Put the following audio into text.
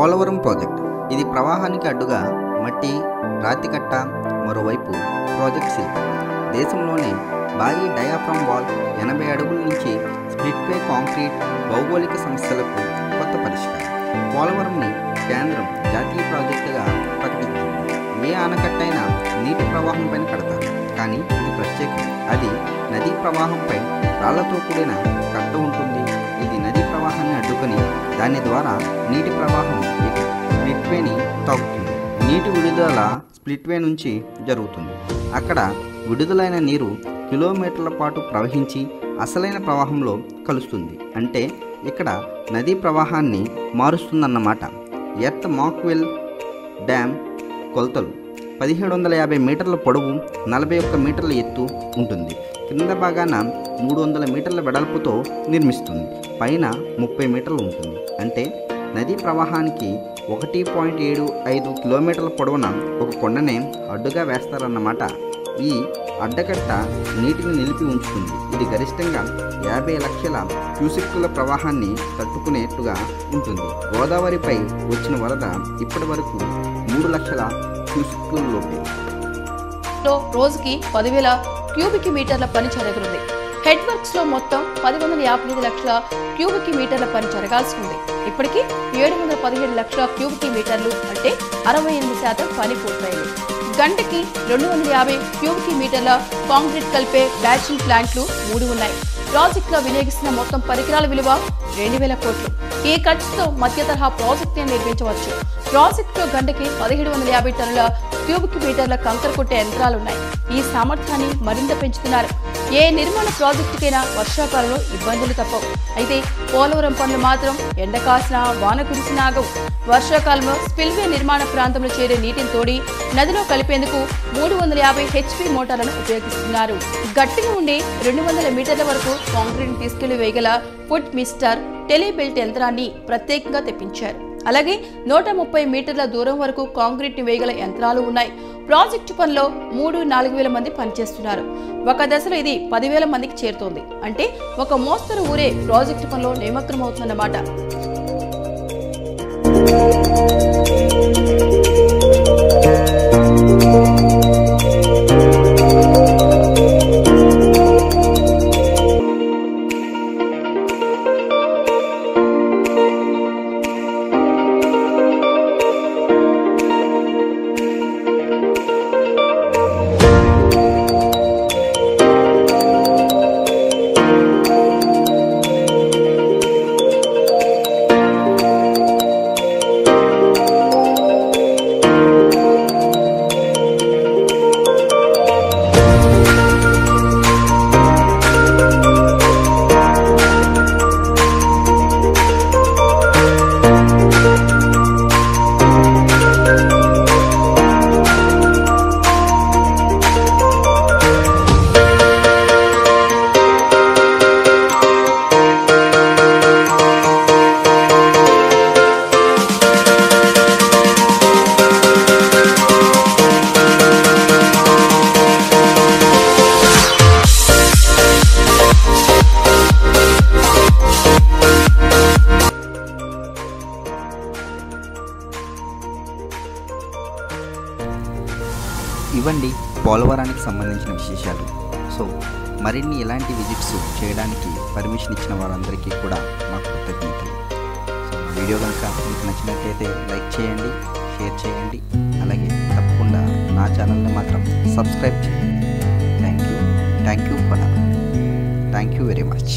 Polavaram project ఇది ప్రవాహానికి అడ్డుగా మట్టి రాతి కట్ట, మరోవైపు ప్రాజెక్ట్ శిల్పం. దేశంలోనే భారీ డయాఫ్రామ్ వాల్, 80 అడుగుల నుంచి స్ప్లిట్వే కాంక్రీట్ భౌగోళిక సమస్యలకు కొత్త పరిష్కారం. పోలవరంని కేంద్రం జాతీయ ప్రాజెక్టుగా ప్రకటించింది. ఏ ఆనకట్టైనా నీటి ప్రవాహం పైన కడతారు, కానీ ఇది ప్రత్యేకం. అది నదీ ప్రవాహంపై రాళ్లతో కూడిన కట్ట ఉంటుంది. ఇది నదీ ప్రవాహాన్ని అడ్డుకొని దాని ద్వారా నీటి ప్రవాహం స్ప్లిట్వేని తాకుతుంది. నీటి విడుదల స్ప్లిట్వే నుంచి జరుగుతుంది. అక్కడ విడుదలైన నీరు కిలోమీటర్ల పాటు ప్రవహించి అసలైన ప్రవాహంలో కలుస్తుంది. అంటే ఇక్కడ నదీ ప్రవాహాన్ని మారుస్తుందన్నమాట. ఎర్త్ మాక్వెల్ డ్యామ్ కొలతలు 1750 మీటర్ల పొడవు, 41 మీటర్ల ఎత్తు ఉంటుంది. కింద భాగాన 300 మీటర్ల వెడల్పుతో నిర్మిస్తుంది. పైన 30 మీటర్లు ఉంటుంది. అంటే నదీ ప్రవాహానికి 1.75 కిలోమీటర్ల పొడవున ఒక కొండనే అడ్డుగా వేస్తారన్నమాట. ఈ అడ్డకట్ట నీటిని నిలిపి ఉంచుతుంది. ఇది గరిష్టంగా 50 లక్షల క్యూసెక్కుల ప్రవాహాన్ని తట్టుకునేట్టుగా ఉంటుంది. గోదావరిపై వచ్చిన వరద ఇప్పటి వరకు 3 లక్షల క్యూసెక్కుల్లోపే. రోజుకి 10,000 క్యూబిక్ మీటర్ల పని జరగనుంది. హెడ్ వర్క్స్ లో మొత్తం 155 లక్షల క్యూబిక్ మీటర్ల పని జరగాల్సి ఉంది. ఇప్పటికీ 717 లక్షల క్యూబిక్ మీటర్లు అంటే 68% పని పూర్తయింది. గంటకి 250 క్యూబిక్ మీటర్ల కాంక్రీట్ కలిపే బ్యాచింగ్ ప్లాంట్లు 3 ఉన్నాయి. ప్రాజెక్టులో వినియోగిస్తున్న మొత్తం పరికరాల విలువ 2,000 కోట్లు. ఈ ఖర్చుతో మధ్య తరహా ప్రాజెక్టుని నిర్మించవచ్చు. ప్రాజెక్టులో గంటకి 1750 టన్నుల క్యూబిక్ మీటర్ల కంకర కొట్టే యంత్రాలున్నాయి. ఈ సామర్థ్యాన్ని మరింత పెంచుతున్నారు. ఏ నిర్మాణ ప్రాజెక్టుకైనా వర్షాకాలంలో ఇబ్బందులు తప్పవు. అయితే పోలవరం పనులు మాత్రం ఎండ కాసినా వాన కురిసినా ఆగవు. వర్షాకాలంలో స్పిల్వే నిర్మాణ ప్రాంతంలో చేరే నీటిని తోడి నదిలో కలిపేందుకు 350 HP మోటార్లను ఉపయోగిస్తున్నారు. గట్టిగా ఉండి 200 మీటర్ల వరకు కాంక్రీట్ తీసుకెళ్లి వేయగల ఫుట్ మిస్టర్ టెలిబెల్ట్ యంత్రాన్ని ప్రత్యేకంగా తెప్పించారు. అలాగే 130 మీటర్ల దూరం వరకు కాంక్రీట్ ని వేయగల యంత్రాలు ఉన్నాయి. ప్రాజెక్టు పనిలో 3-4 వేల మంది పనిచేస్తున్నారు. ఒక దశలో ఇది 10,000 మందికి చేరుతోంది. అంటే ఒక మోస్తరు ఊరే ప్రాజెక్టు పనిలో నిమగ్నమవుతుందన్నమాట. ఇవ్వండి పోలవరానికి సంబంధించిన విశేషాలు. సో మరిన్ని ఇలాంటి విజిట్స్ చేయడానికి పర్మిషన్ ఇచ్చిన వారందరికీ కూడా మాకు కృతజ్ఞతలు. సో వీడియో కనుక మీకు నచ్చినట్లయితే లైక్ చేయండి, షేర్ చేయండి. అలాగే తప్పకుండా నా ఛానల్ని మాత్రం సబ్స్క్రైబ్ చేయండి. Thank you very much.